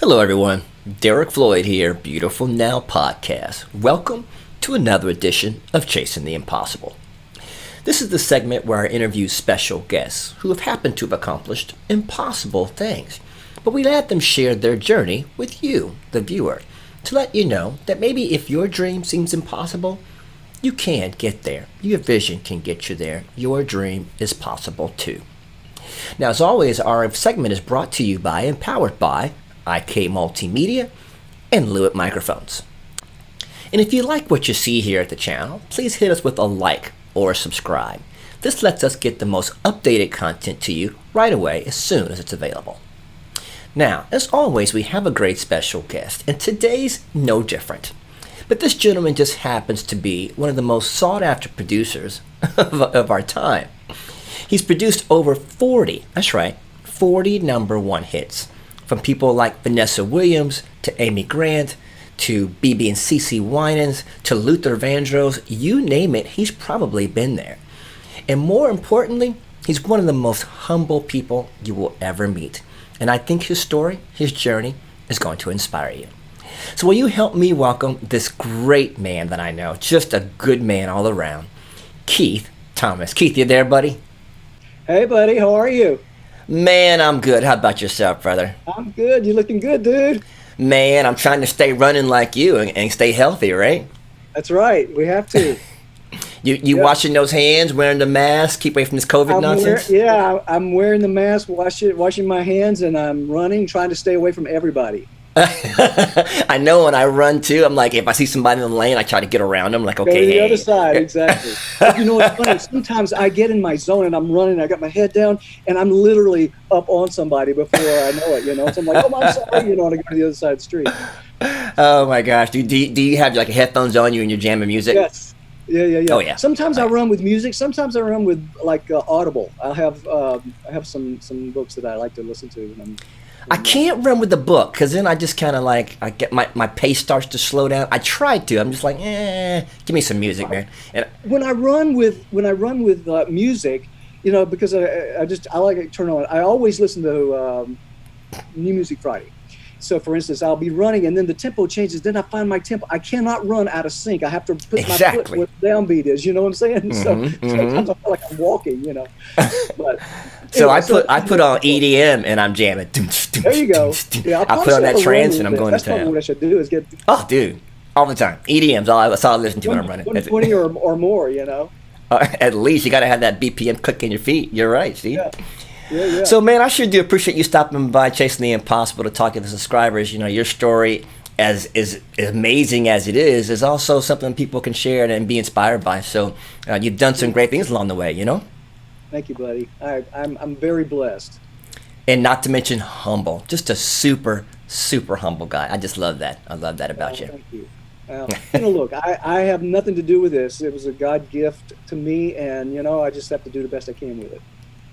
Hello, everyone. Derek Floyd here, Beautiful Now Podcast. Welcome to another edition of Chasing the Impossible. This is the segment where I interview special guests who have happened to have accomplished impossible things, but we let them share their journey with you, the viewer, to let you know that maybe if your dream seems impossible, you can get there. Your vision can get you there. Your dream is possible too. Now, as always, our segment is brought to you by and powered by IK Multimedia and Lewitt Microphones. And if you like what you see here at the channel, please hit us with a like or a subscribe. This lets us get the most updated content to you right away as soon as it's available. Now, as always, we have a great special guest, and today's no different. But this gentleman just happens to be one of the most sought-after producers of our time. He's produced over 40, that's right, 40 number one hits, from people like Vanessa Williams to Amy Grant to Bebe and CeCe Winans to Luther Vandross. You name it, he's probably been there. And more importantly, he's one of the most humble people you will ever meet. And I think his story, his journey, is going to inspire you. So will you help me welcome this great man that I know, just a good man all around, Keith Thomas. Keith, you there, buddy? Hey, buddy, how are you? Man, I'm good. How about yourself, brother? I'm good. You're looking good, dude. Man, I'm trying to stay running like you and stay healthy, right? That's right. We have to. You washing those hands, wearing the mask, keep away from this COVID nonsense? I'm wearing the mask, washing my hands, and I'm running, trying to stay away from everybody. I know when I run too, I'm like, if I see somebody in the lane, I try to get around them, like, okay, Go to the hey. other side, exactly. But you know what's funny? Sometimes I get in my zone and I'm running, I got my head down, and I'm literally up on somebody before I know it, you know? So I'm like, oh, I'm sorry, you know, and I go to the other side of the street. Oh my gosh. Do you have like headphones on you and you're jamming music? Yes. Yeah. Oh, yeah. Sometimes I run with music. Sometimes I run with like Audible. I have some books that I like to listen to when I'm. I can't run with the book because then I just kind of like I get my pace starts to slow down. I tried to. I'm just like, give me some music, man. And when I run with music, you know, because I like to turn on. I always listen to New Music Friday. So, for instance, I'll be running and then the tempo changes. Then I find my tempo. I cannot run out of sync. I have to put my foot where the downbeat is. You know what I'm saying? So sometimes I feel like I'm walking. You know. But so anyway, I put on EDM and I'm jamming. There you go. Yeah, I put on that trance and I'm going to town. That's probably what I should do is get. Oh, dude, all the time. EDM's all I listen to when I'm running. 120 or more. You know. At least you got to have that BPM click in your feet. You're right, Steve. Yeah. So, man, I sure do appreciate you stopping by Chasing the Impossible to talk to the subscribers. You know, your story, as amazing as it is also something people can share and be inspired by. So, you've done some great things along the way, you know? Thank you, buddy. I'm very blessed. And not to mention humble. Just a super, super humble guy. I just love that. I love that about you. Thank you. You know, look, I have nothing to do with this. It was a God gift to me, and, you know, I just have to do the best I can with it.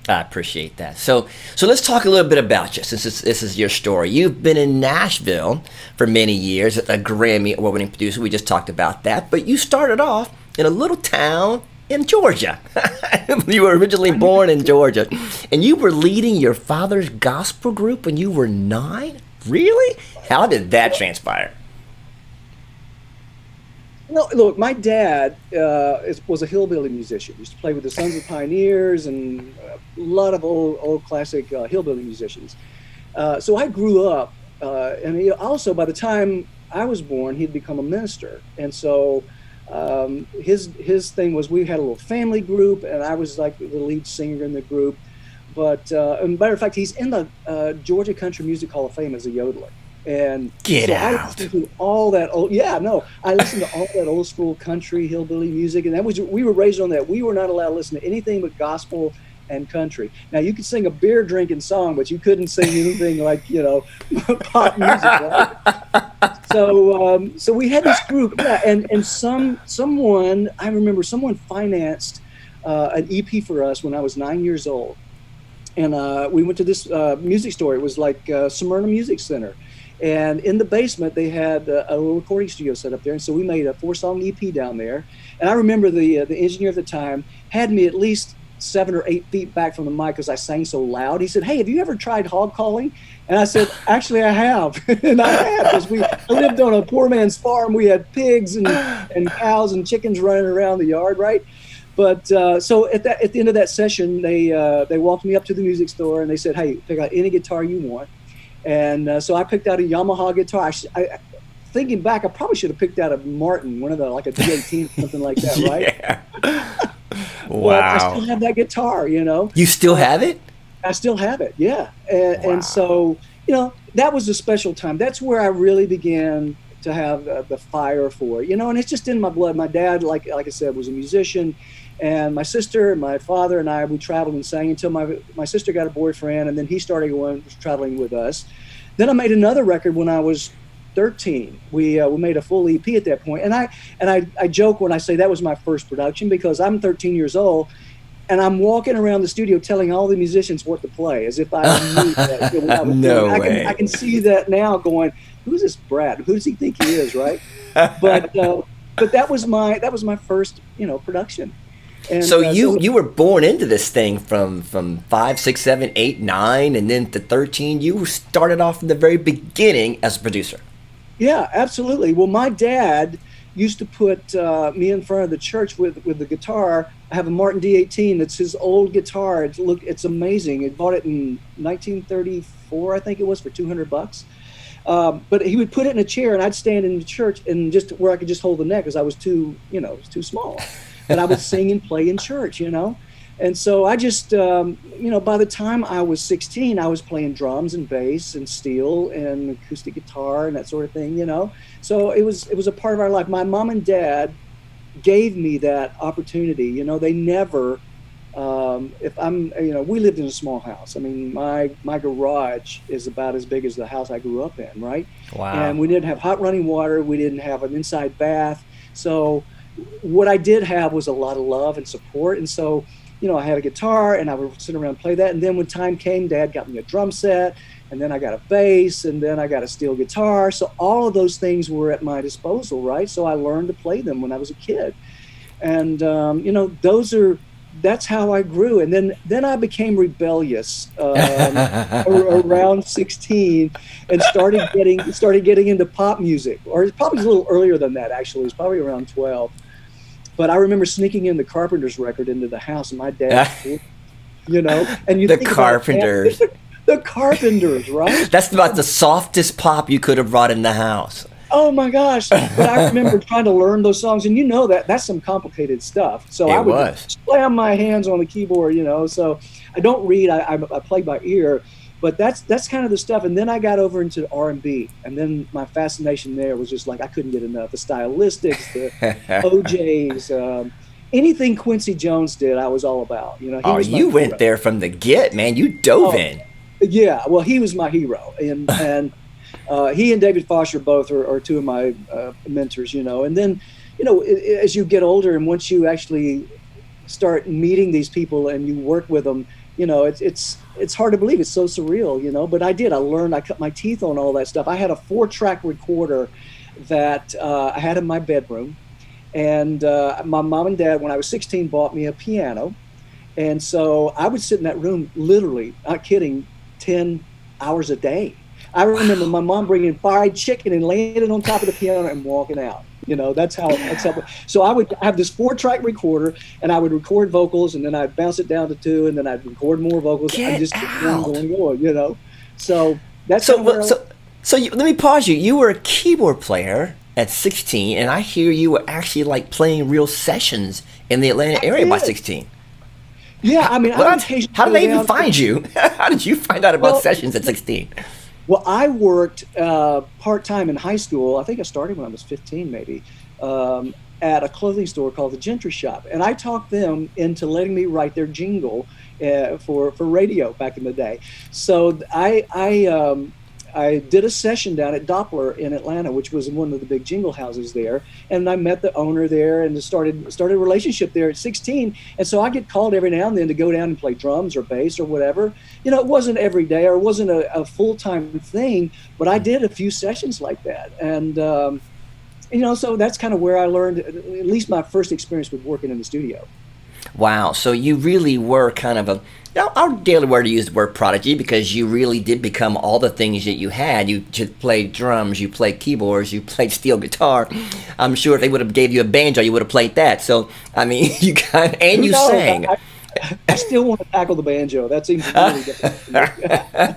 I appreciate that. So let's talk a little bit about you, since this is your story. You've been in Nashville for many years, a Grammy award-winning producer. We just talked about that. But you started off in a little town in Georgia. You were originally born in Georgia. And you were leading your father's gospel group when you were 9? Really? How did that transpire? No, look, my dad was a hillbilly musician. He used to play with the Sons of Pioneers and a lot of old classic hillbilly musicians. So I grew up, and also by the time I was born, he'd become a minister. And so his thing was we had a little family group, and I was like the lead singer in the group. But as a matter of fact, he's in the Georgia Country Music Hall of Fame as a yodeler. And Get so out. I listened to all that I listened to all that old school country hillbilly music, and we were raised on that. We were not allowed to listen to anything but gospel and country. Now you could sing a beer drinking song, but you couldn't sing anything like, you know, pop music, right? So we had this group, and someone I remember someone financed an EP for us when I was 9 years old, and we went to this music store. It was like Smyrna Music Center. And in the basement, they had a little recording studio set up there. And so we made a 4-song EP down there. And I remember the engineer at the time had me at least 7 or 8 feet back from the mic because I sang so loud. He said, "Hey, have you ever tried hog calling?" And I said, "Actually, I have." And I have, because I lived on a poor man's farm. We had pigs and cows and chickens running around the yard, right? But so at the end of that session, they walked me up to the music store and they said, "Hey, pick out any guitar you want." And so I picked out a Yamaha guitar. Thinking back, I probably should have picked out a Martin, one of the, like a D18, something like that, right? Yeah. Wow. But I still have that guitar, you know. You still have it? I still have it, yeah. And so, you know, that was a special time. That's where I really began to have the fire for it, you know, and it's just in my blood. My dad, like I said, was a musician, and my sister, my father, and I, we traveled and sang until my sister got a boyfriend, and then he started traveling with us. Then I made another record when I was 13. We made a full EP at that point, and I joke when I say that was my first production, because I'm 13 years old. And I'm walking around the studio telling all the musicians what to play, as if I knew that. No way. I can see that now, going, "Who's this brat? Who does he think he is?" Right? But that was my first, you know, production. And so you were born into this thing from 5, 6, 7, 8, 9, and then to 13. You started off from the very beginning as a producer. Yeah, absolutely. Well, my dad used to put me in front of the church with the guitar. I have a Martin D18. It's his old guitar. It's amazing. He bought it in 1934, I think it was, for $200. But he would put it in a chair, and I'd stand in the church and just where I could just hold the neck, because I was too small. But I would sing and play in church, you know. And so I just, you know, by the time I was 16, I was playing drums and bass and steel and acoustic guitar and that sort of thing, you know. So it was a part of our life. My mom and dad gave me that opportunity. You know, they never, we lived in a small house. I mean, my garage is about as big as the house I grew up in, right? Wow. And we didn't have hot running water. We didn't have an inside bath. So what I did have was a lot of love and support. And so, you know, I had a guitar and I would sit around and play that. And then when time came, Dad got me a drum set, and then I got a bass, and then I got a steel guitar. So all of those things were at my disposal, right? So I learned to play them when I was a kid. And, you know, that's how I grew. And then I became rebellious around 16 and started getting into pop music, or it's probably a little earlier than that, actually. It was probably around 12. But I remember sneaking in the Carpenters record into the house, and my dad, you know, and you think Carpenters. The Carpenters, right? That's about the softest pop you could have brought in the house. Oh my gosh. But I remember trying to learn those songs, and you know that's some complicated stuff. So I would slam my hands on the keyboard, you know. So I don't read, I play by ear, but that's kind of the stuff. And then I got over into R&B, and then my fascination there was just like, I couldn't get enough. The stylistics, the OJs, anything Quincy Jones did, I was all about. You know, you went there from the get, man. You dove in. Yeah, well, he was my hero, and he and David Foster both are two of my mentors, you know. And then, you know, as you get older and once you actually start meeting these people and you work with them, you know, it's hard to believe. It's so surreal, you know. But I learned, I cut my teeth on all that stuff. I had a 4-track recorder that I had in my bedroom, and my mom and dad, when I was 16, bought me a piano. And so I would sit in that room, literally, not kidding, 10 hours a day. I remember my mom bringing fried chicken and laying it on top of the piano and walking out. You know, that's how. So I would have this 4-track recorder, and I would record vocals, and then I'd bounce it down to 2, and then I'd record more vocals. I just keep going, you know. So that's let me pause you. You were a keyboard player at 16, and I hear you were actually like playing real sessions in the Atlanta area by 16. Yeah, I mean, how did they even find you? How did you find out about sessions at 16? Well, I worked part-time in high school. I think I started when I was 15, maybe, at a clothing store called the Gentry Shop. And I talked them into letting me write their jingle for radio back in the day. So I did a session down at Doppler in Atlanta, which was one of the big jingle houses there. And I met the owner there and started a relationship there at 16. And so I get called every now and then to go down and play drums or bass or whatever. You know, it wasn't every day, or it wasn't a full-time thing, but I did a few sessions like that. And, you know, so that's kind of where I learned at least my first experience with working in the studio. Wow. So you really were kind of a, our daily word to use the word prodigy because you really did become all the things that you had. You just played drums, you played keyboards, you played steel guitar. I'm sure if they would have gave you a banjo, you would have played that. So, I mean, you kind of, and you sang. I still want to tackle the banjo. That seems really difficult.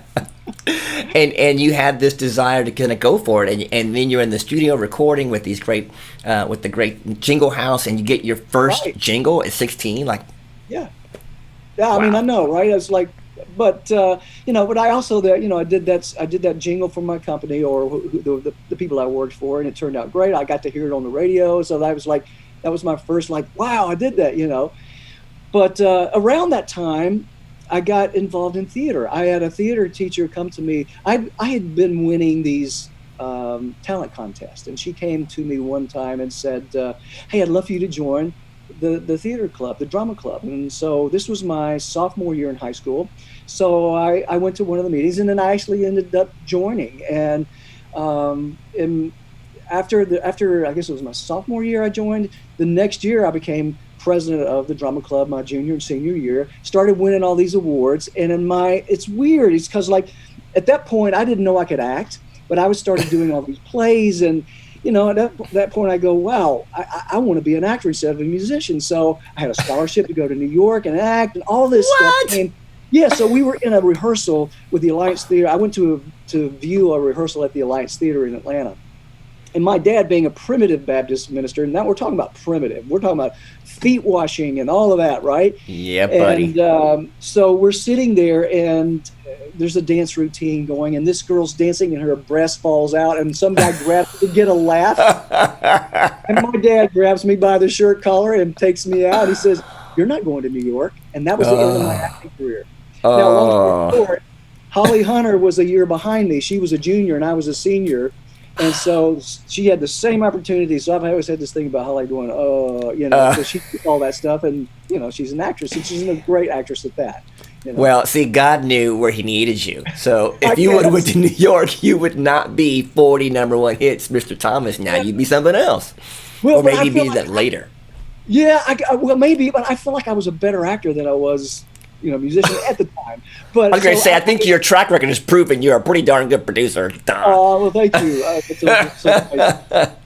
And you had this desire to kind of go for it, and then you're in the studio recording with these great, with the great Jingle House, and you get your first jingle at 16. Like, yeah. I wow. mean, I know, right? It's like, but but I also I did that jingle for my company or the people I worked for, and it turned out great. I got to hear it on the radio, so that was my first wow, I did that. But around that time, I got involved in theater. I had a theater teacher come to me. I had been winning these talent contests, and she came to me one time and said, "Hey, I'd love for you to join the theater club, the drama club." And so this was my sophomore year in high school. So I went to one of the meetings, and then I actually ended up joining. And after I guess it was my sophomore year, I joined. The next year, I became president of the drama club my junior and senior year, started winning all these awards. And it's weird. It's because at that point, I didn't know I could act, but I was started doing all these plays. And, at that point I go, wow, I want to be an actor instead of a musician. So I had a scholarship to go to New York and act and all this stuff. And yeah, so we were in a rehearsal with the Alliance Theater. I went to view a rehearsal at the Alliance Theater in Atlanta. And my dad being a primitive Baptist minister, and now we're talking about primitive. We're talking about feet washing and all of that, right? Yeah, buddy. And so we're sitting there, and there's a dance routine going, and this girl's dancing, and her breast falls out, and some guy grabs her to get a laugh. And my dad grabs me by the shirt collar and takes me out. He says, "You're not going to New York." And that was the end of my acting career. Now, long story short, Holly Hunter was a year behind me. She was a junior, and I was a senior. And so she had the same opportunity. So I've always had this thing about Holly going, so she did all that stuff. And, she's an actress, and she's a great actress at that. Well, see, God knew where he needed you. So if you would have went to New York, you would not be 40 number one hits, Mr. Thomas. Now you'd be something else. Well, or maybe be that later. Yeah, well, maybe. But I feel like I was a better actor than I was musician at the time. But I was going to say, I think your track record has proven you're a pretty darn good producer. Oh, well, thank you.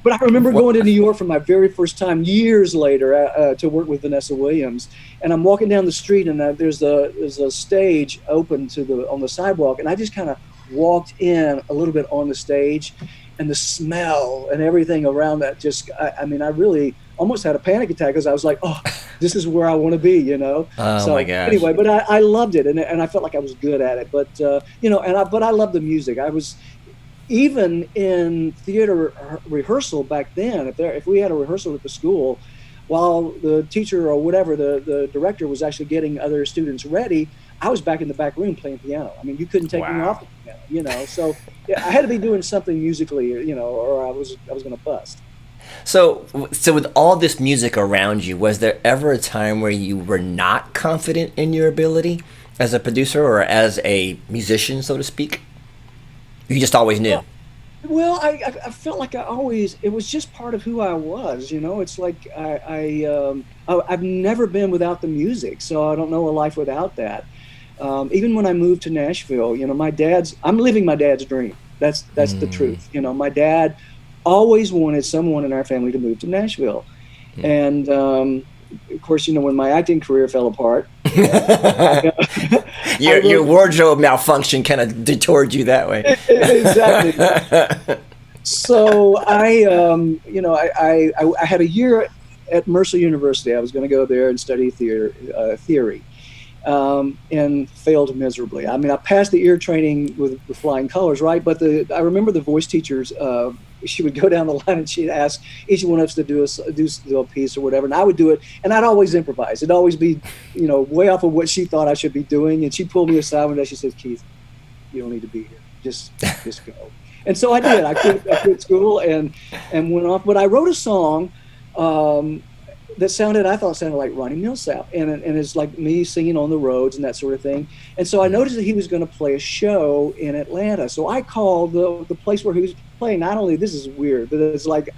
But I remember going to New York for my very first time years later to work with Vanessa Williams. And I'm walking down the street, and there's a stage open on the sidewalk, and I just kind of walked in a little bit on the stage, and the smell and everything around that I really almost had a panic attack because I was like, oh, this is where I want to be, Oh, so, my gosh. Anyway, but I loved it, and I felt like I was good at it. But, but I loved the music. I was, even in theater rehearsal back then, if we had a rehearsal at the school, while the teacher or whatever, the director was actually getting other students ready, I was back in the back room playing piano. I mean, you couldn't take me off the piano, So yeah, I had to be doing something musically, or I was going to bust. So with all this music around you, was there ever a time where you were not confident in your ability as a producer or as a musician, so to speak? You just always knew. Well, I felt like it was just part of who I was, It's like I've never been without the music, so I don't know a life without that. Even when I moved to Nashville, I'm living my dad's dream. That's the truth. My dad always wanted someone in our family to move to Nashville. And of course, when my acting career fell apart, your wardrobe malfunction kind of detoured you that way. Exactly. So I had a year at Mercer University. I was going to go there and study theory. And failed miserably. I mean, I passed the ear training with flying colors, right? But I remember the voice teachers. She would go down the line and she'd ask each one of us to do a piece or whatever, and I would do it, and I'd always improvise. It'd always be, way off of what she thought I should be doing, and she pulled me aside one day. She said, "Keith, you don't need to be here. Just go." And so I did. I quit school and went off. But I wrote a song. That I thought sounded like Ronnie Millsap, and it's like me singing on the roads and that sort of thing. And so I noticed that he was going to play a show in Atlanta. So I called the place where he was playing. Not only, this is weird, but it's like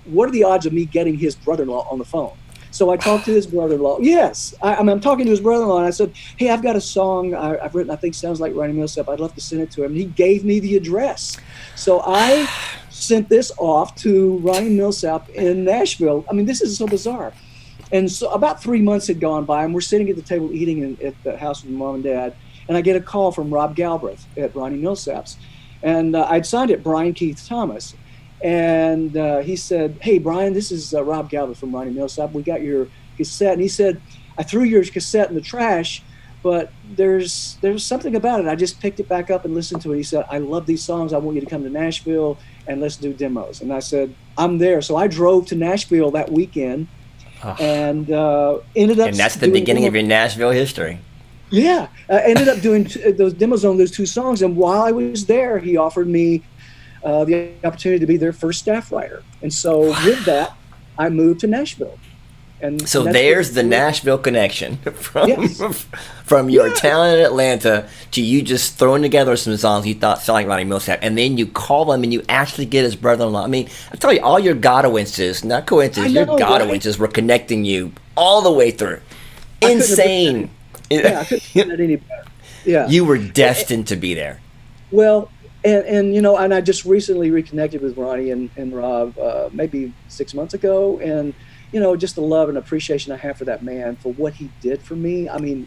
what are the odds of me getting his brother-in-law on the phone? So I talked to his brother-in-law. Yes, I'm talking to his brother-in-law, and I said, "Hey, I've got a song I've written. I think sounds like Ronnie Millsap. I'd love to send it to him." And he gave me the address. So I sent this off to Ronnie Millsap in Nashville. I mean, this is so bizarre. And so about 3 months had gone by, and we're sitting at the table eating at the house with Mom and Dad, and I get a call from Rob Galbraith at Ronnie Millsap's, and I'd signed it Brian Keith Thomas. And he said, "Hey, Brian, this is Rob Galbraith from Ronnie Millsap. We got your cassette." And he said, "I threw your cassette in the trash, but there's something about it. I just picked it back up and listened to it." He said, "I love these songs. I want you to come to Nashville and let's do demos." And I said, "I'm there." So I drove to Nashville that weekend and ended up. And that's the beginning of your Nashville history. Yeah, I ended up doing those demos on those 2 songs. And while I was there, he offered me the opportunity to be their first staff writer. And so with that, I moved to Nashville. And so there's the Nashville connection from your talent in Atlanta to you just throwing together some songs you thought sounded like Ronnie Millsap, and then you call him and you actually get his brother-in-law. I mean, I tell you, all your Godowences, not coincidences, your Godowences were connecting you all the way through. Insane. I couldn't have done that any better. Yeah, you were destined to be there. Well, and you know, and I just recently reconnected with Ronnie and Rob maybe 6 months ago, and you know, just the love and appreciation I have for that man, for what he did for me. I mean,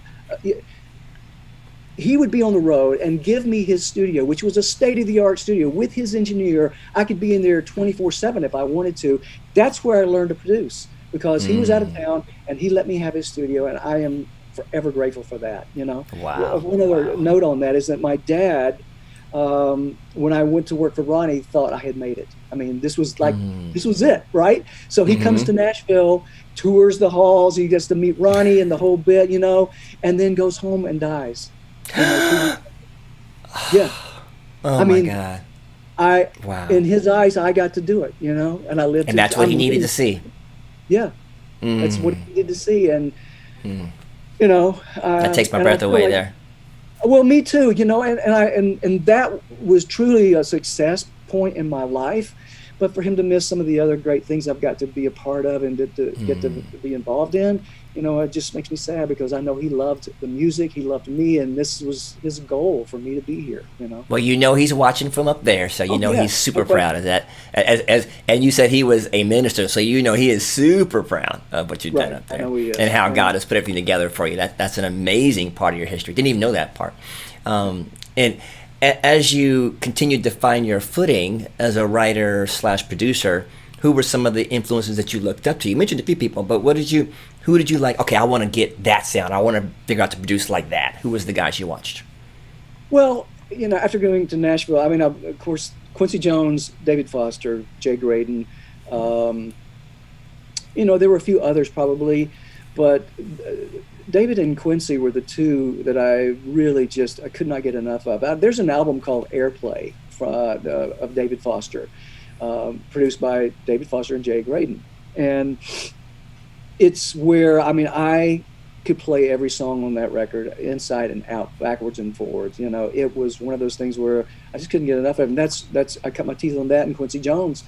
he would be on the road and give me his studio, which was a state-of-the-art studio with his engineer. I could be in there 24/7 if I wanted to. That's where I learned to produce, because he was out of town and he let me have his studio, and I am forever grateful for that. You know. Wow. One other note on that is that my dad, when I went to work for Ronnie, thought I had made it. I mean, this was like, this was it, right? So he comes to Nashville, tours the halls, he gets to meet Ronnie and the whole bit, you know, and then goes home and dies. You know, yeah. Oh, my God. Wow. In his eyes, I got to do it, you know, and I lived. And that's what he needed to see. Yeah. That's what he needed to see. And, you know. That takes my breath away there. Well, me too, you know, and that was truly a success point in my life. But for him to miss some of the other great things I've got to be a part of and to get to be involved in, you know, it just makes me sad, because I know he loved the music, he loved me, and this was his goal for me to be here, you know. Well, you know he's watching from up there, so you know he's super proud of that. And you said he was a minister, so you know he is super proud of what you've done up there, and how God has put everything together for you. That's an amazing part of your history. Didn't even know that part. And as you continued to find your footing as a writer / producer, who were some of the influences that you looked up to? You mentioned a few people, but who did you like? Okay, I want to get that sound. I want to figure out to produce like that. Who was the guys you watched? Well, you know, after going to Nashville, I mean, of course, Quincy Jones, David Foster, Jay Graydon. You know, there were a few others probably, but David and Quincy were the two that I really I could not get enough of. There's an album called Airplay of David Foster, produced by David Foster and Jay Graydon. And it's where, I mean, I could play every song on that record inside and out, backwards and forwards. You know, it was one of those things where I just couldn't get enough of it. And I cut my teeth on that and Quincy Jones.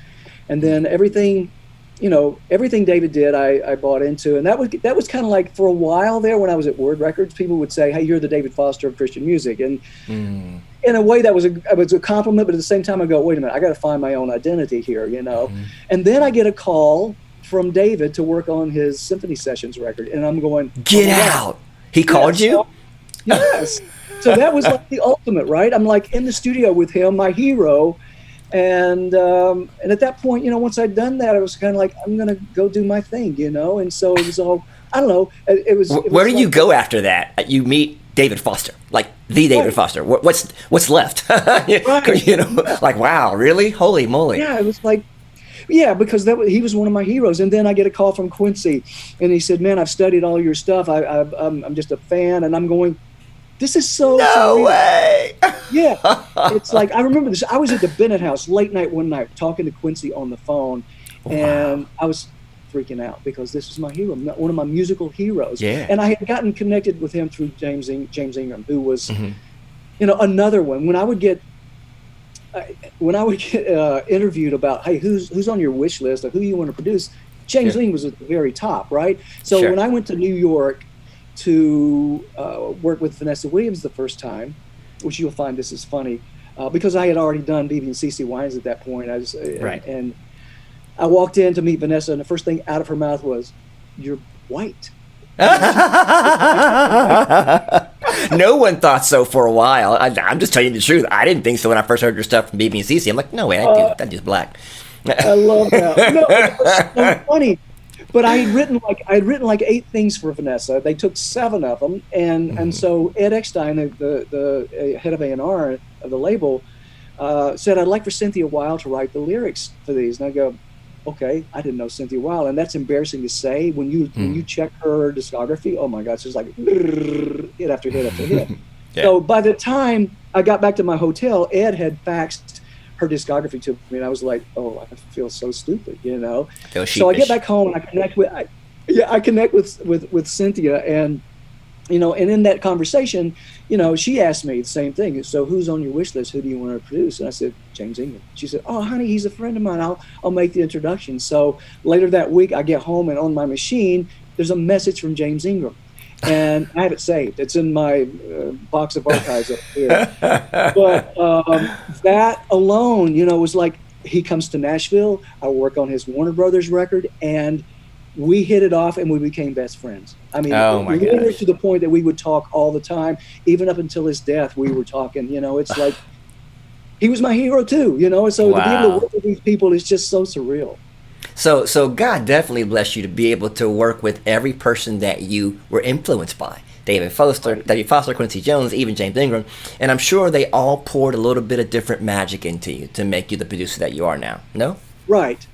And then everything David did, I bought into, and that was kind of like, for a while there when I was at Word Records, people would say, "Hey, you're the David Foster of Christian music," and in a way that was a compliment, but at the same time I go, wait a minute, I got to find my own identity here, you know. And then I get a call from David to work on his Symphony Sessions record, and I'm going, get out! He called you? Yes. So that was like the ultimate, right? I'm like in the studio with him, my hero. And at that point, you know, once I'd done that, I was kind of like, I'm going to go do my thing, you know? And so it was all, I don't know. It was. Where do you go after that? You meet David Foster, like the David Foster. What's left? You know, like, wow, really? Holy moly. Yeah, it was like, yeah, because he was one of my heroes. And then I get a call from Quincy, and he said, "Man, I've studied all your stuff. I'm just a fan." And I'm going, this is so way. Yeah, it's like, I remember this. I was at the Bennett house late night one night talking to Quincy on the phone, and I was freaking out because this was my hero, one of my musical heroes. Yeah. And I had gotten connected with him through James Ingram, who was, you know, another one. When I would get interviewed about, hey, who's on your wish list or who you want to produce, James Sure. Dean was at the very top, right? So Sure. when I went to New York to work with Vanessa Williams the first time, which you'll find this is funny, because I had already done Bebe and CeCe Winans at that point. Right. And I walked in to meet Vanessa, and the first thing out of her mouth was, "You're white." No one thought so for a while. I'm just telling you the truth. I didn't think so when I first heard your stuff from Bebe and CeCe. I'm like, no way, that dude's black. I love that. No, it was so funny. But I had written like 8 things for Vanessa. They took 7 of them, and so Ed Eckstein, the head of A&R of the label, said, "I'd like for Cynthia Wilde to write the lyrics for these." And I go, "Okay, I didn't know Cynthia Wilde," and that's embarrassing to say when you check her discography. Oh my gosh, it's like hit after hit after hit. Yeah. So by the time I got back to my hotel, Ed had faxed her discography to me, and I was like, "Oh, I feel so stupid," you know. So I get back home and I connect with Cynthia, and you know, and in that conversation, you know, she asked me the same thing. "So who's on your wish list? Who do you want to produce?" And I said, "James Ingram." She said, "Oh, honey, he's a friend of mine. I'll make the introduction." So later that week, I get home and on my machine, there's a message from James Ingram. And I have it saved. It's in my box of archives up here. But that alone, you know, was like, he comes to Nashville. I work on his Warner Brothers record, and we hit it off, and we became best friends. I mean, literally to the point that we would talk all the time, even up until his death. We were talking. You know, it's like he was my hero too. You know, and so to be able to work with these people is just so surreal. So God definitely blessed you to be able to work with every person that you were influenced by. David Foster, Quincy Jones, even James Ingram. And I'm sure they all poured a little bit of different magic into you to make you the producer that you are now. No? Right.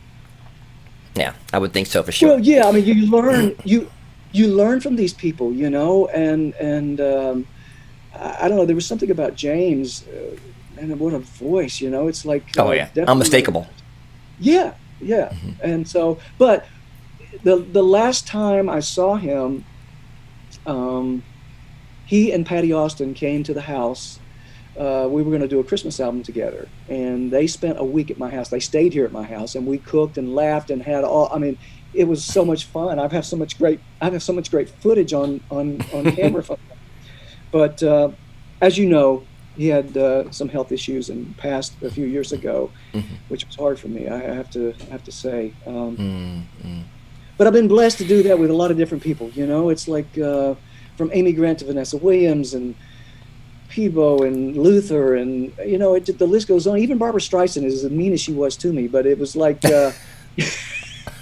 Yeah, I would think so for sure. Well, yeah, I mean, you learn you learn from these people, you know, and I don't know, there was something about James, and what a voice, you know. It's like unmistakable. Yeah. And so, but the last time I saw him, he and Patty Austin came to the house. We were going to do a Christmas album together, and they spent a week at my house. They stayed here at my house, and we cooked and laughed and had all. I mean, it was so much fun. I have so much great footage on camera from him. But as you know, he had some health issues and passed a few years ago, which was hard for me. I have to say. But I've been blessed to do that with a lot of different people. You know, it's like from Amy Grant to Vanessa Williams and Peebo and Luther, and you know, the list goes on. Even Barbara Streisand, is as mean as she was to me, but it was like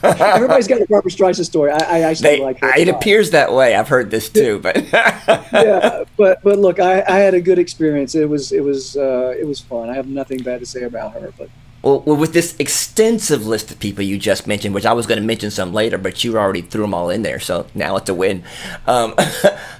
everybody's got a Barbara Streisand story. I actually like her. It appears that way. I've heard this too, but yeah, but look, I had a good experience. It was fun. I have nothing bad to say about her, but. Well, with this extensive list of people you just mentioned, which I was going to mention some later, but you already threw them all in there, so now it's a win.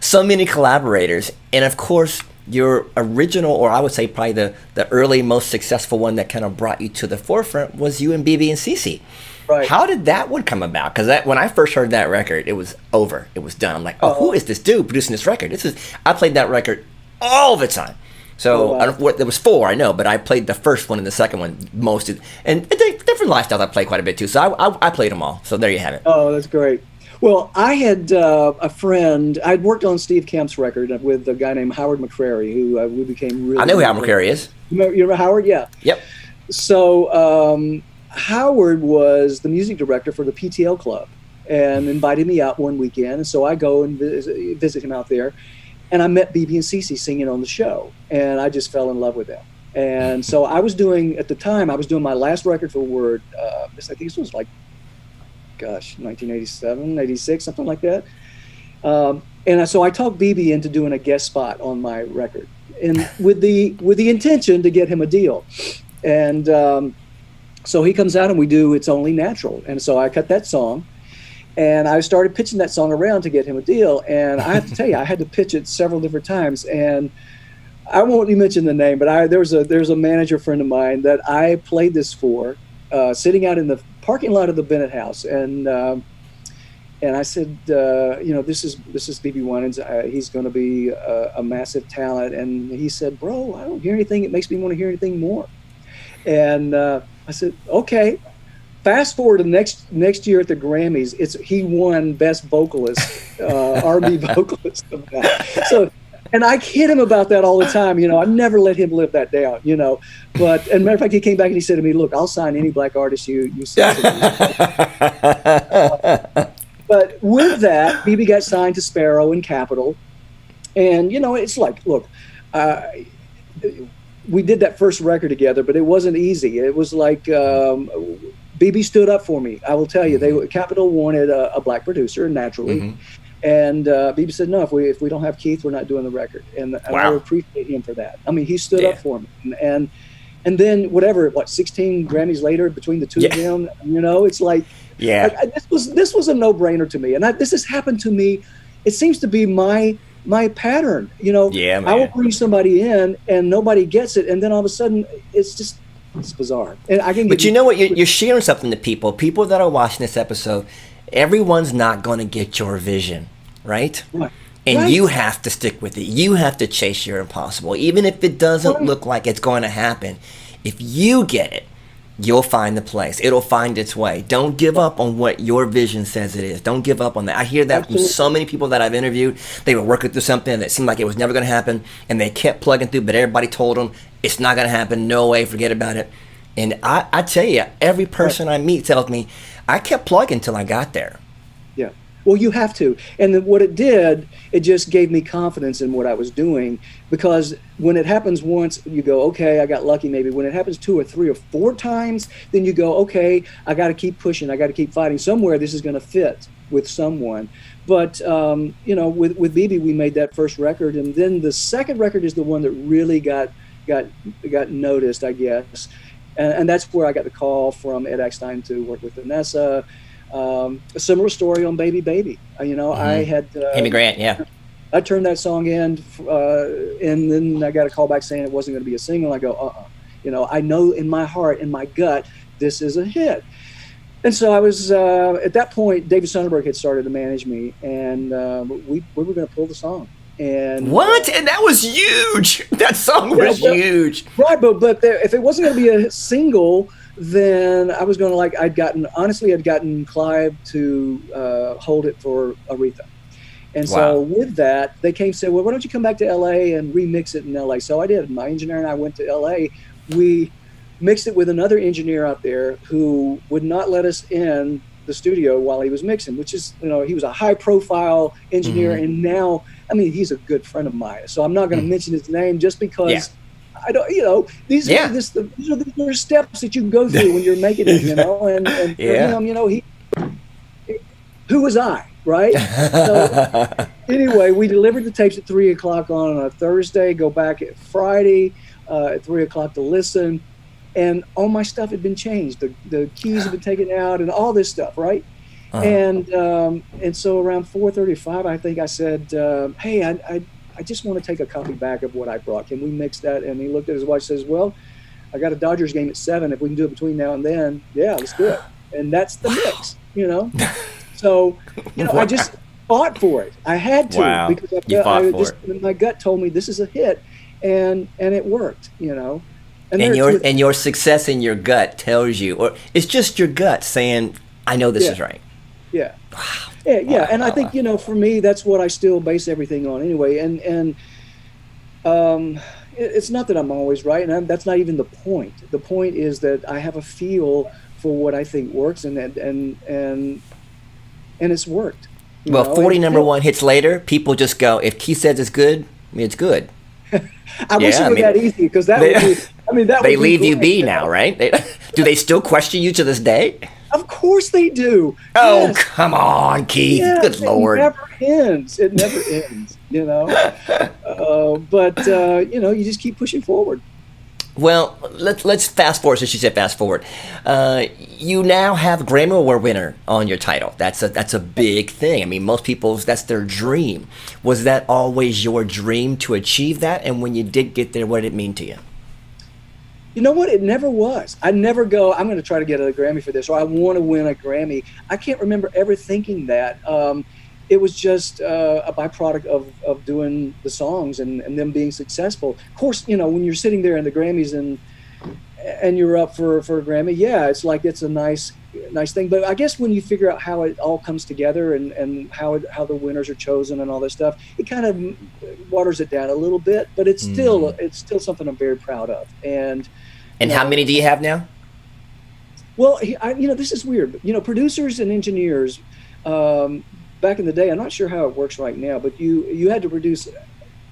So many collaborators, and of course, your original, or I would say probably the early, most successful one that kind of brought you to the forefront was you and Bebe and CeCe. Right. How did that one come about? Because when I first heard that record, it was over. It was done. I'm like, who is this dude producing this record? I played that record all the time. So there was 4, I know, but I played the first one and the second one most. And different lifestyles I play quite a bit too. So I played them all. So there you have it. Oh, that's great. Well, I had a friend. I'd worked on Steve Kemp's record with a guy named Howard McCrary, who we became really. I know who Howard McCrary is. You remember Howard? Yeah. Yep. So Howard was the music director for the PTL Club and invited me out one weekend. And so I go and visit him out there. And I met Bebe and CeCe singing on the show, and I just fell in love with them. And so at the time, I was doing my last record for Word. I think this was like, 1987, 86, something like that. And so I talked Bebe into doing a guest spot on my record, and with the intention to get him a deal. And so he comes out and we do It's Only Natural. And so I cut that song. And I started pitching that song around to get him a deal. And I have to tell you, I had to pitch it several different times. And I won't even mention the name, but there's a manager friend of mine that I played this for, sitting out in the parking lot of the Bennett House. And I said, this is Bebe Winans. He's going to be a massive talent. And he said, "Bro, I don't hear anything. It makes me want to hear anything more." And I said, "Okay." Fast forward to next year at the Grammys, he won Best Vocalist, R&B Vocalist of that. So, and I kid him about that all the time. You know, I never let him live that down. You know, but and matter of fact, he came back and he said to me, "Look, I'll sign any black artist you send to me." But with that, Bebe got signed to Sparrow and Capitol, and you know, it's like, look. We did that first record together, but it wasn't easy. It was like Bebe stood up for me. I will tell you, Capitol wanted a black producer naturally, and Bebe said, "No, if we don't have Keith, we're not doing the record." And I appreciate him for that. I mean, he stood up for me, and then 16 Grammys later between the two of them, you know, it's like, this was a no-brainer to me, and this has happened to me. It seems to be my pattern, you know. I will bring somebody in and nobody gets it, and then all of a sudden it's bizarre. And I can. But you know what? You're sharing something to people. People that are watching this episode, everyone's not going to get your vision, right? Right. And you have to stick with it. You have to chase your impossible, even if it doesn't look like it's going to happen. If you get it, you'll find the place. It'll find its way. Don't give up on what your vision says it is. Don't give up on that. I hear that from so many people that I've interviewed. They were working through something that seemed like it was never going to happen, and they kept plugging through, but everybody told them, it's not going to happen. No way. Forget about it. And I tell you, every person I meet tells me, I kept plugging until I got there. Yeah. Well, you have to. And what it did, it just gave me confidence in what I was doing, because when it happens once, you go, okay, I got lucky maybe. When it happens 2 or 3 or 4 times, then you go, okay, I got to keep pushing. I got to keep fighting. Somewhere this is going to fit with someone. But, you know, with Bebe, we made that first record. And then the second record is the one that really got noticed, I guess. And that's where I got the call from Ed Eckstein to work with Vanessa. A similar story on Baby Baby. You know, I had Amy Grant, I turned that song in, and then I got a call back saying it wasn't going to be a single. I go, you know, I know in my heart, in my gut, this is a hit. And so I was at that point. David Sonnenberg had started to manage me, and we were going to pull the song. And what? And that was huge. That song was huge. Right, but if it wasn't going to be a single, then I was going to I'd gotten Clive to hold it for Aretha. And so with that, they came and said, well, why don't you come back to LA and remix it in LA? So I did. My engineer and I went to LA. We mixed it with another engineer out there who would not let us in the studio while he was mixing, which is, you know, he was a high profile engineer. And now, I mean, he's a good friend of mine. So I'm not going to mention his name just because I don't, you know, these are the steps that you can go through when you're making it, you know, and for him, you know, who was I, right? So anyway, we delivered the tapes at 3:00 on a Thursday, go back at Friday at 3:00 to listen. And all my stuff had been changed. The keys had been taken out and all this stuff, right? And so around 4:35, I think I said, hey, I just want to take a copy back of what I brought. Can we mix that? And he looked at his watch and says, well, I got a Dodgers game at 7. If we can do it between now and then, let's do it. And that's the mix, you know? So, you know, I just fought for it. I had to because my gut told me this is a hit, and it worked, you know? And your success in your gut tells you, or it's just your gut saying, I know this is right. Yeah. Wow. And I think, you know, for me, that's what I still base everything on anyway. And it's not that I'm always right, and that's not even the point. The point is that I have a feel for what I think works, and it's worked. Well, 40 number one hits later, people just go, if Keith says it's good, I mean, it's good. I wish it were that easy, because that would be, I mean, that would they leave you be now, right? Do they still question you to this day? Of course they do. Oh, come on, Keith. Good Lord. It never ends, you know. But you know, you just keep pushing forward. Well, let's fast forward. So she said fast forward. You now have a Grammy Award winner on your title. That's a big thing. I mean, most people's, that's their dream. Was that always your dream to achieve that? And when you did get there, what did it mean to you? You know what? It never was. I never go, I'm going to try to get a Grammy for this, or I want to win a Grammy. I can't remember ever thinking that. It was just a byproduct of doing the songs and them being successful. Of course, you know, when you're sitting there in the Grammys and you're up for a Grammy, it's like it's a nice nice thing. But I guess when you figure out how it all comes together and how the winners are chosen and all this stuff, it kind of waters it down a little bit. But it's still something I'm very proud of. And how many do you have now? Well, this is weird. Producers and engineers, back in the day, I'm not sure how it works right now, but you had to produce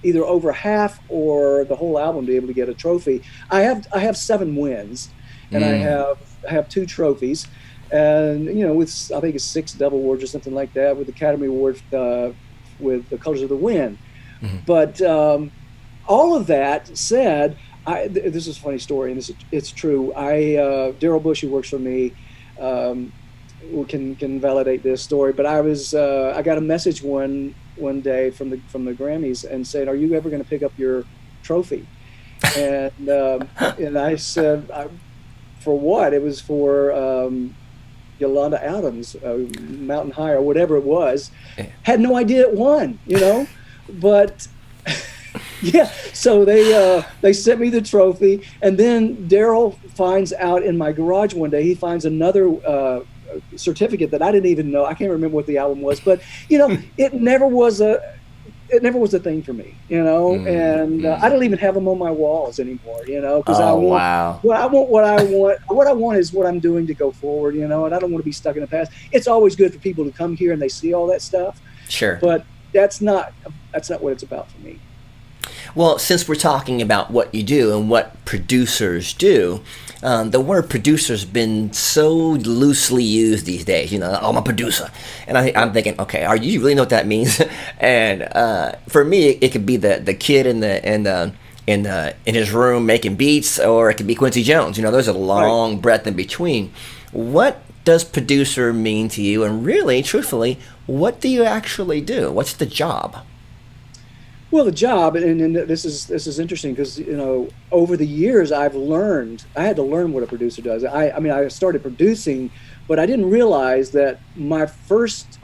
either over half or the whole album to be able to get a trophy. I have 7 wins, and I have 2 trophies, and with I think it's 6 Dove Awards or something like that, with the Academy Award with the Colors of the Wind. Mm-hmm. But all of that said, this is a funny story, and it's true. Daryl Bush, who works for me, can validate this story. But I got a message one day from the Grammys and said, "Are you ever going to pick up your trophy?" And I said, "For what?" It was for Yolanda Adams, Mountain High or whatever it was. Had no idea it won, but. Yeah, so they sent me the trophy, and then Daryl finds out in my garage one day. He finds another certificate that I didn't even know. I can't remember what the album was, but it never was a thing for me, and I don't even have them on my walls anymore, because what I want is what I'm doing to go forward, and I don't want to be stuck in the past. It's always good for people to come here and they see all that stuff. Sure, but that's not what it's about for me. Well, since we're talking about what you do and what producers do, the word producer's been so loosely used these days. I'm a producer, and I'm thinking, okay, are you really know what that means? And for me, it could be the kid in his room making beats, or it could be Quincy Jones. There's a long breadth in between. What does producer mean to you? And really, truthfully, what do you actually do? What's the job? Well, the job, and this is interesting because over the years I had to learn what a producer does. I started producing, but I didn't realize that my first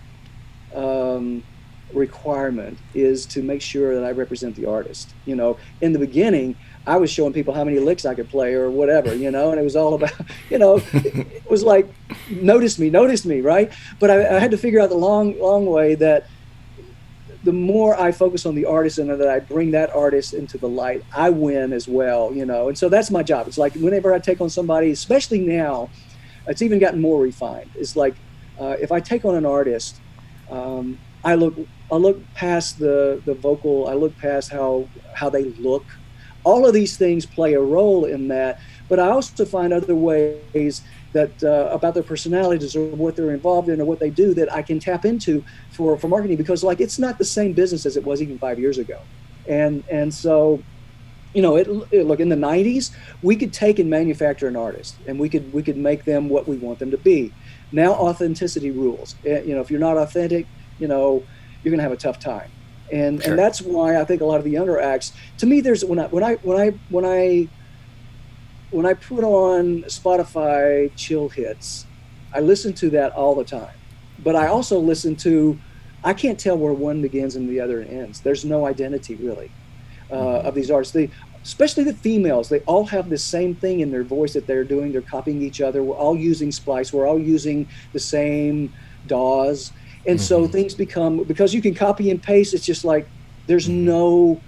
requirement is to make sure that I represent the artist. In the beginning, I was showing people how many licks I could play or whatever, and it was all about, it was like, notice me, right? But I had to figure out the long way that the more I focus on the artist and that I bring that artist into the light, I win as well, And so that's my job. It's like whenever I take on somebody, especially now, it's even gotten more refined. It's like if I take on an artist, I look past the vocal. I look past how they look. All of these things play a role in that. But I also find other ways that about their personalities or what they're involved in or what they do that I can tap into for marketing, because it's not the same business as it was even 5 years ago. And so, look, in the 90s, we could take and manufacture an artist and we could make them what we want them to be. Now authenticity rules. If you're not authentic, you're going to have a tough time. And Sure. And that's why I think a lot of the younger acts, to me, there's when I put on Spotify chill hits, I listen to that all the time. But I also listen to, I can't tell where one begins and the other ends. There's no identity really of these artists. Especially the females, they all have the same thing in their voice that they're doing. They're copying each other. We're all using Splice. We're all using the same DAWs. And so things become, because you can copy and paste, it's just like there's no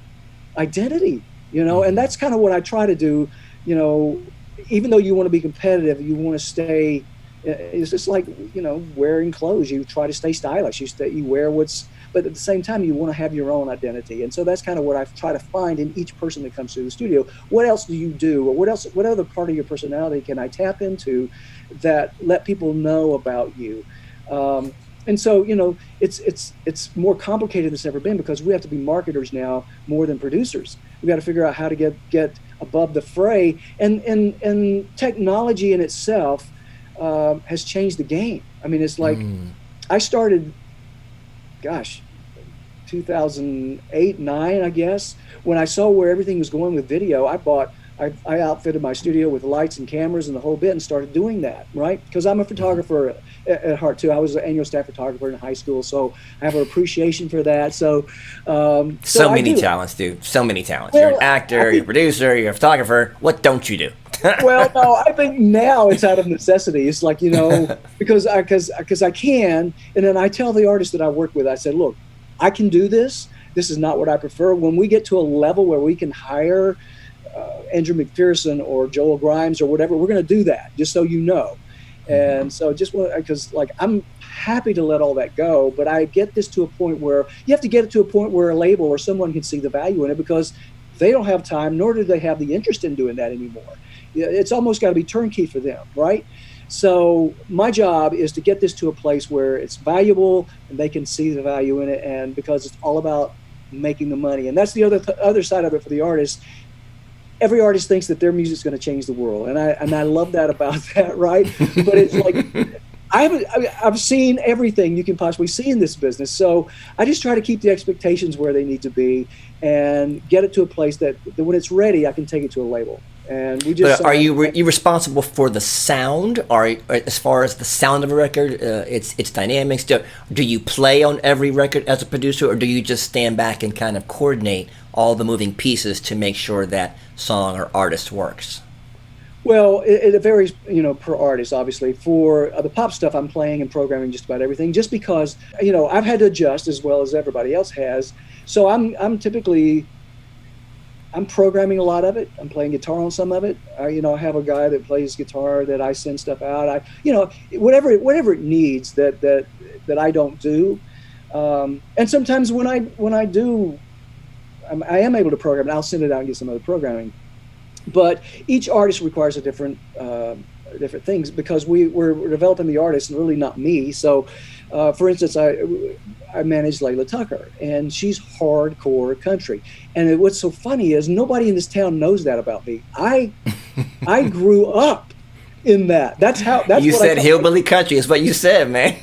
identity, and that's kind of what I try to do. Even though you want to be competitive, you want to stay, it's just like, wearing clothes. You try to stay stylish. You wear but at the same time, you want to have your own identity. And so that's kind of what I try to find in each person that comes to the studio. What else do you do? Or what other part of your personality can I tap into that let people know about you? And so, it's more complicated than it's ever been, because we have to be marketers now more than producers. We got to figure out how to get above the fray, and technology in itself has changed the game. I mean, it's like I started, 2008, 9, I guess, when I saw where everything was going with video. I outfitted my studio with lights and cameras and the whole bit and started doing that, right? Because I'm a photographer at heart too. I was an annual staff photographer in high school, so I have an appreciation for that. So many talents, dude. So many talents. You're an actor, you're a producer, you're a photographer. What don't you do? Well, no, I think now it's out of necessity. It's like, because I can, and then I tell the artist that I work with, I said, look, I can do this. This is not what I prefer. When we get to a level where we can hire Andrew McPherson or Joel Grimes or whatever, we're going to do that, just so you know. And so because I'm happy to let all that go, but I get this to a point where you have to get it to a point where a label or someone can see the value in it, because they don't have time, nor do they have the interest in doing that anymore. It's almost got to be turnkey for them, right? So my job is to get this to a place where it's valuable and they can see the value in it, and because it's all about making the money. And that's the other side of it for the artist. Every artist thinks that their music's going to change the world, and I love that about that, right? But it's like I've seen everything you can possibly see in this business, so I just try to keep the expectations where they need to be and get it to a place that when it's ready, I can take it to a label. And we just. But are you responsible for the sound? As far as the sound of a record, its dynamics? Do you play on every record as a producer, or do you just stand back and kind of coordinate all the moving pieces to make sure that song or artist works? Well, it varies, per artist, obviously. For the pop stuff, I'm playing and programming just about everything, just because, I've had to adjust as well as everybody else has. So I'm typically programming a lot of it. I'm playing guitar on some of it. I have a guy that plays guitar that I send stuff out. Whatever it needs that I don't do. And sometimes when I do, I am able to program it. I'll send it out and get some other programming. But each artist requires a different things, because we're developing the artist and really not me. So, for instance, I manage Layla Tucker, and she's hardcore country. And what's so funny is nobody in this town knows that about me. I grew up in that. That's you said hillbilly country is what you said, man.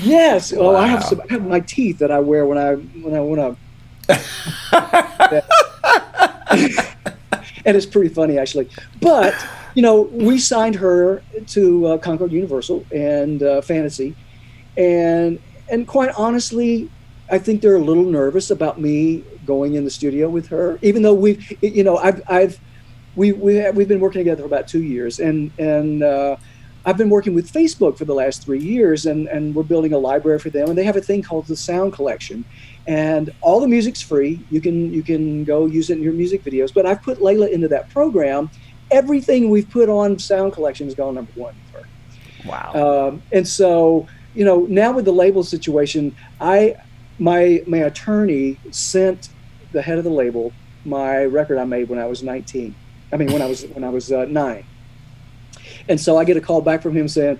Yes. Wow. Well, I have my teeth that I wear when I want to. And it's pretty funny, actually. But we signed her to Concord Universal and Fantasy, and quite honestly, I think they're a little nervous about me going in the studio with her, even though we've been working together for about 2 years, and I've been working with Facebook for the last 3 years, and we're building a library for them, and they have a thing called the Sound Collection, and all the music's free. You can go use it in your music videos, but I've put Layla into that program. Everything we've put on Sound Collection has gone number one with her. Wow. And so, now with the label situation, my attorney sent the head of the label my record I made when I was 19. I mean, when I was 9. And so I get a call back from him saying,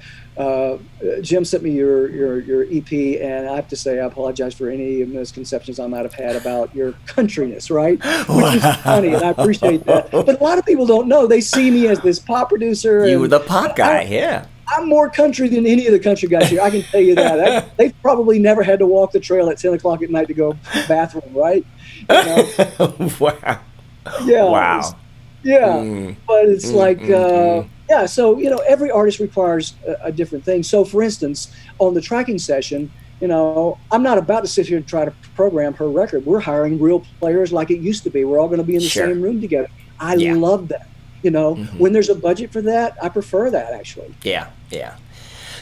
Jim sent me your EP, and I have to say I apologize for any misconceptions I might have had about your countryness, right? Which is funny, and I appreciate that. But a lot of people don't know. They see me as this pop producer. You were the pop guy, yeah. I'm more country than any of the country guys here. I can tell you that. They've probably never had to walk the trail at 10 o'clock at night to go bathroom, right? Wow. Yeah. Wow. Yeah. But it's yeah, so, every artist requires a different thing. So, for instance, on the tracking session, I'm not about to sit here and try to program her record. We're hiring real players like it used to be. We're all going to be in the same room together. I love that. When there's a budget for that, I prefer that, actually. Yeah.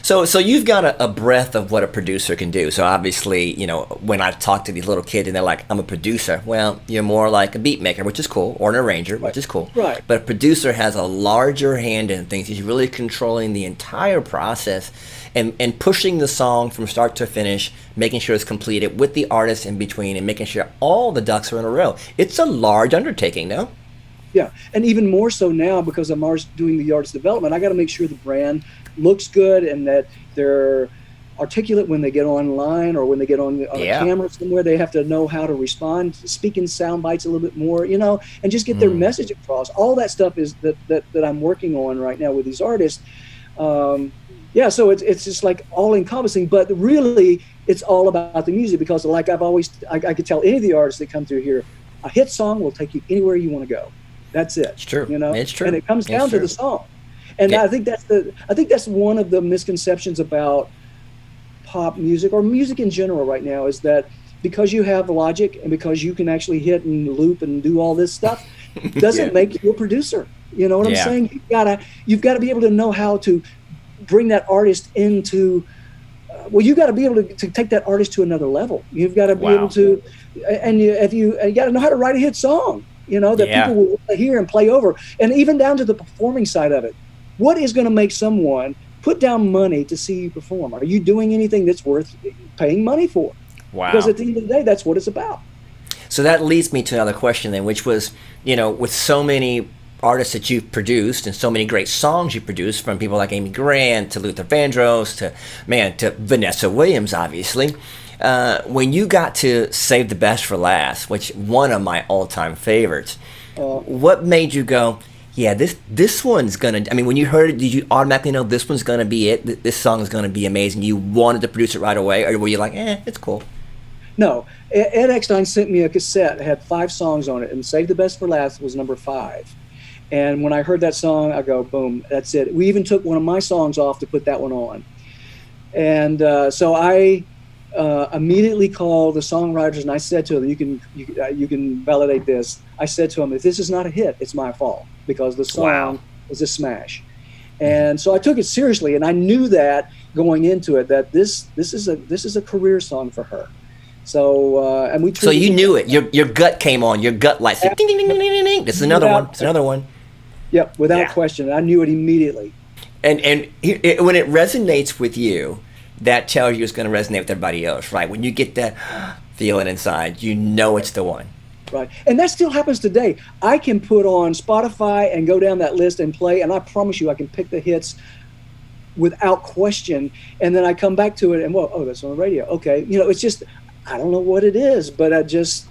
So you've got a breadth of what a producer can do. So obviously, when I talk to these little kids and they're like, I'm a producer. Well, you're more like a beat maker, which is cool, or an arranger, which is cool. Right. But a producer has a larger hand in things. He's really controlling the entire process and pushing the song from start to finish, making sure it's completed with the artist in between, and making sure all the ducks are in a row. It's a large undertaking, no? Yeah, and even more so now because I'm doing the artist development. I got to make sure the brand looks good and that they're articulate when they get online or when they get on a camera somewhere. They have to know how to respond, speak in sound bites a little bit more, and just get their message across. All that stuff is that I'm working on right now with these artists. So it's just like all encompassing, but really it's all about the music, because like I could tell any of the artists that come through here, a hit song will take you anywhere you want to go. That's it. It's true. It's true. And it comes down to the song. And I think that's one of the misconceptions about pop music or music in general right now, is that because you have Logic and because you can actually hit and loop and do all this stuff, doesn't make you a producer. You know what I'm saying? You've gotta be able to know how to bring that artist into. Well, you got to be able to take that artist to another level. You've got to be able to, and you got to know how to write a hit song. You know that people will hear and play over, and even down to the performing side of it. What is going to make someone put down money to see you perform? Are you doing anything that's worth paying money for? Wow. Because at the end of the day, that's what it's about. So that leads me to another question then, which was, with so many artists that you've produced and so many great songs you produced, from people like Amy Grant to Luther Vandross to Vanessa Williams, obviously. When you got to Save the Best for Last, which one of my all-time favorites, what made you go, yeah, this one's gonna? I mean, when you heard it, did you automatically know this one's gonna be it? This song is gonna be amazing. You wanted to produce it right away, or were you like, it's cool? No, Ed Eckstein sent me a cassette. It had 5 songs on it, and Save the Best for Last was number 5. And when I heard that song, I go, boom, that's it. We even took one of my songs off to put that one on. And so I immediately called the songwriters, and I said to them, you can validate this. I said to them, if this is not a hit, it's my fault, because the song is a smash. And so I took it seriously, and I knew that going into it, that this is a career song for her. So and we. So you knew it. Your gut came on. Your gut like ding ding ding ding ding ding. This is another one. It's another one. Yep, without question. I knew it immediately. And when it resonates with you, that tells you it's going to resonate with everybody else, right? When you get that feeling inside, you know it's the one. Right, and that still happens today. I can put on Spotify and go down that list and play, and I promise you, I can pick the hits without question. And then I come back to it, and that's on the radio. Okay, it's just. I don't know what it is, but I just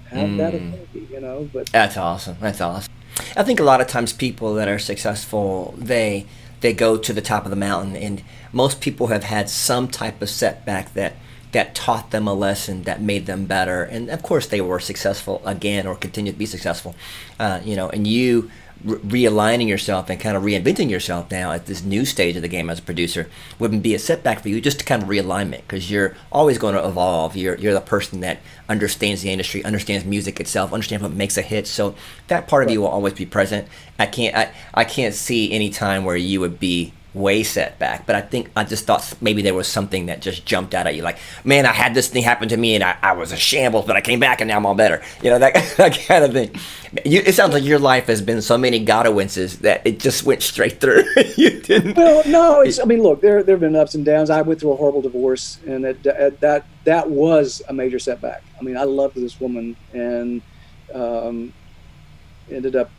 have that ability, But that's awesome. That's awesome. I think a lot of times people that are successful, they go to the top of the mountain, and most people have had some type of setback that taught them a lesson that made them better, and of course they were successful again or continue to be successful. And you realigning yourself and kind of reinventing yourself now at this new stage of the game as a producer wouldn't be a setback for you, just to kind of realignment, because you're always going to evolve. You're the person that understands the industry, understands music itself, understands what makes a hit. So that part of you will always be present. I can't see any time where you would be way set back, but I just thought maybe there was something that just jumped out at you, like, man, I had this thing happen to me and I was a shambles, but I came back and now I'm all better, that kind of thing. It sounds like your life has been so many Godwinses that it just went straight through. You didn't. Well, no, look, there have been ups and downs. I went through a horrible divorce, and that was a major setback. I mean, I loved this woman, and ended up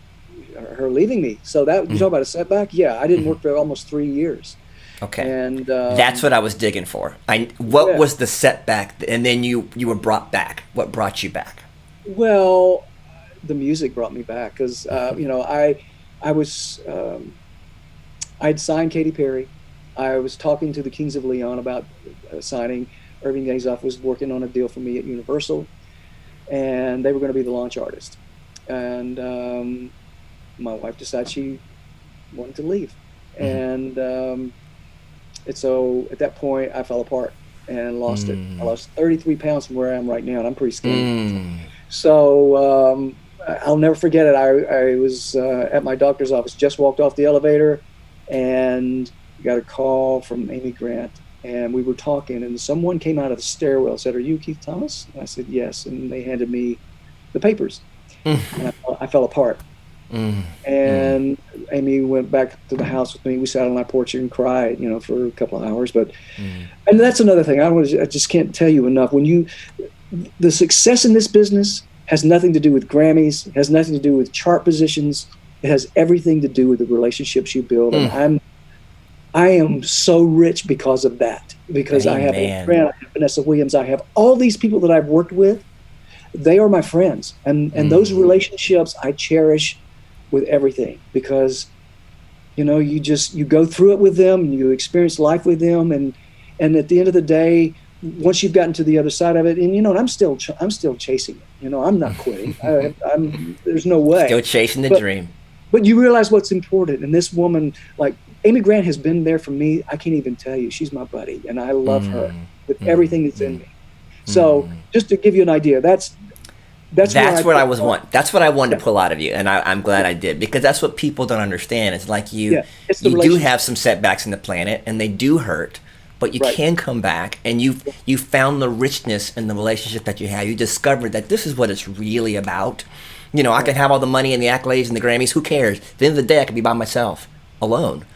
her leaving me. So that you talk about a setback. Yeah, I didn't work for almost 3 years. Okay, and that's what I was digging for. What was the setback, and then you were brought back? What brought you back? Well, the music brought me back, because I'd signed Katy Perry. I was talking to the Kings of Leon about signing. Irving Gazoff was working on a deal for me at Universal, and they were going to be the launch artist. And my wife decided she wanted to leave. And so at that point, I fell apart and lost it. I lost 33 pounds from where I am right now, and I'm pretty skinny. So I'll never forget it. I was at my doctor's office, just walked off the elevator, and got a call from Amy Grant. And we were talking, and someone came out of the stairwell and said, "Are you Keith Thomas?" And I said, "Yes." And they handed me the papers. And I fell apart. And Amy went back to the house with me. We sat on my porch and cried, for a couple of hours. But and that's another thing. I just can't tell you enough. The success in this business has nothing to do with Grammys, has nothing to do with chart positions. It has everything to do with the relationships you build. And I am so rich because of that. Because I have Amy Grant, I have Vanessa Williams, I have all these people that I've worked with. They are my friends, and those relationships I cherish with everything, because you go through it with them, and you experience life with them, and at the end of the day, once you've gotten to the other side of it, and I'm still chasing it. I'm not quitting. There's no way. Still chasing the dream. But you realize what's important, and this woman, like Amy Grant, has been there for me. I can't even tell you. She's my buddy, and I love her with everything that's in me. So just to give you an idea, That's what I was want. That's what I wanted to pull out of you, and I'm glad I did, because that's what people don't understand. It's like you do have some setbacks in the planet, and they do hurt, but you can come back, and you found the richness in the relationship that you have. You discovered that this is what it's really about. You know, I can have all the money and the accolades and the Grammys. Who cares? At the end of the day, I could be by myself, alone.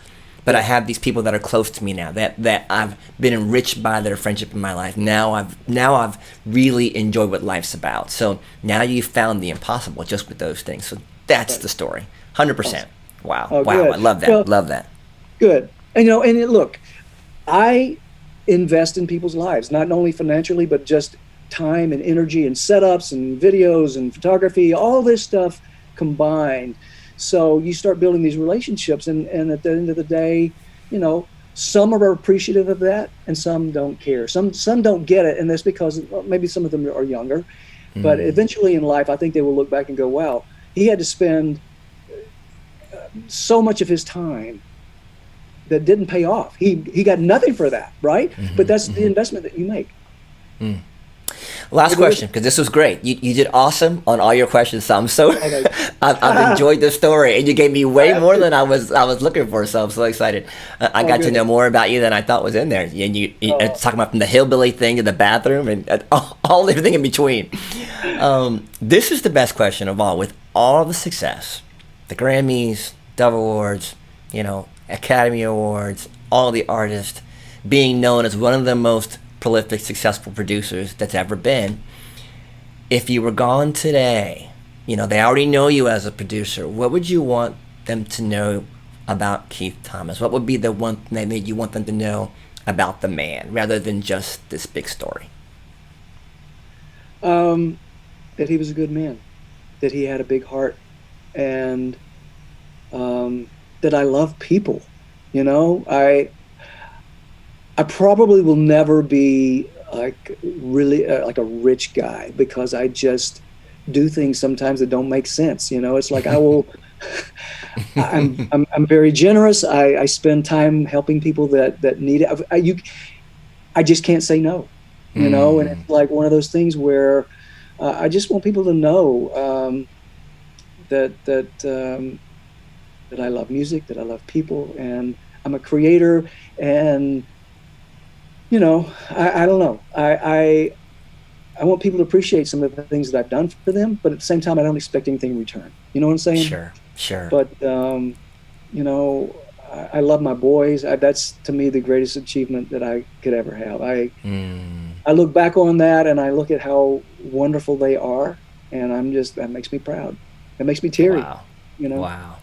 But I have these people that are close to me now, that I've been enriched by their friendship in my life. Now I've really enjoyed what life's about. So now you've found the impossible just with those things. So that's the story, 100%. Wow, wow, good. I love that. Well, love that. Good. And look, I invest in people's lives, not only financially, but just time and energy and setups and videos and photography, all this stuff combined. So you start building these relationships, and at the end of the day, some are appreciative of that and some don't care. Some don't get it, and that's because maybe some of them are younger. But eventually in life, I think they will look back and go, wow, he had to spend so much of his time that didn't pay off. He got nothing for that, right? But that's the investment that you make. Last question, because this was great. You did awesome on all your questions. So I've enjoyed this story, and you gave me way more than I was looking for. So I'm so excited. I got to know more about you than I thought was in there. And you talking about from the hillbilly thing to the bathroom and all everything in between. This is the best question of all. With all the success, the Grammys, Dove Awards, Academy Awards, all the artists, being known as one of the most prolific, successful producers that's ever been. If you were gone today, they already know you as a producer. What would you want them to know about Keith Thomas? What would be the one thing that you want them to know about the man, rather than just this big story? That he was a good man, that he had a big heart, and that I love people. I probably will never be really like a rich guy, because I just do things sometimes that don't make sense. It's like I'm very generous. I spend time helping people that need it. I just can't say no, and it's like one of those things where I just want people to know that I love music, that I love people, and I'm a creator, and I don't know. I want people to appreciate some of the things that I've done for them, but at the same time, I don't expect anything in return. You know what I'm saying? Sure. But, I love my boys. That's, to me, the greatest achievement that I could ever have. I look back on that, and I look at how wonderful they are, and that makes me proud. That makes me teary. Wow. Wow.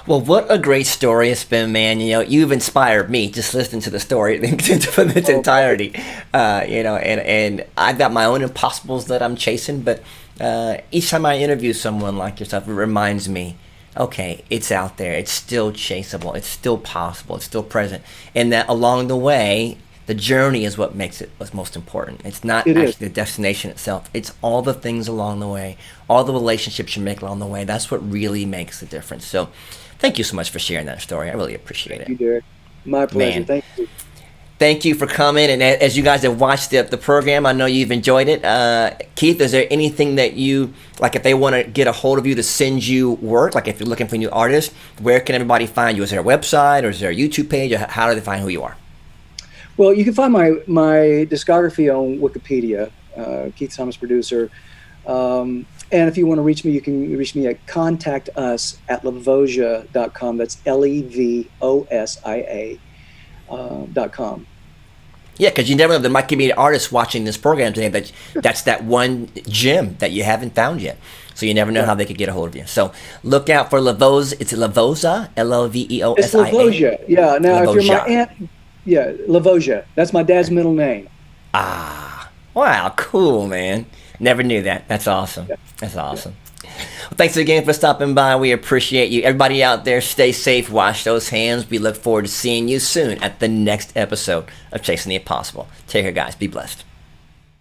Well, what a great story it's been, man. You've inspired me just listening to the story from its entirety. And I've got my own impossibles that I'm chasing, but each time I interview someone like yourself, it reminds me, okay, it's out there. It's still chaseable. It's still possible. It's still present. And that along the way, the journey is what makes it what's most important. It's not the destination itself. It's all the things along the way, all the relationships you make along the way. That's what really makes the difference. So thank you so much for sharing that story. I really appreciate it. Thank you, Derek. My pleasure. Man. Thank you. Thank you for coming. And as you guys have watched the program, I know you've enjoyed it. Keith, is there anything that you, like if they want to get a hold of you to send you work, like if you're looking for new artists, where can everybody find you? Is there a website, or is there a YouTube page, or how do they find who you are? Well, you can find my discography on Wikipedia, Keith Thomas Producer. And if you want to reach me, you can reach me at contactus@levosia.com. That's LEVOSIA.com. Yeah, because you never know. There might be an artist watching this program today that's that one gem that you haven't found yet. So you never know how they could get a hold of you. So look out for Levosia. It's Levosia, LLVEOSIA. It's Levosia. Yeah. Now, if you're my aunt, Levosia. That's my dad's middle name. Ah, wow, cool, man. Never knew that. That's awesome. That's awesome. Well, thanks again for stopping by. We appreciate you. Everybody out there, stay safe. Wash those hands. We look forward to seeing you soon at the next episode of Chasing the Impossible. Take care, guys. Be blessed.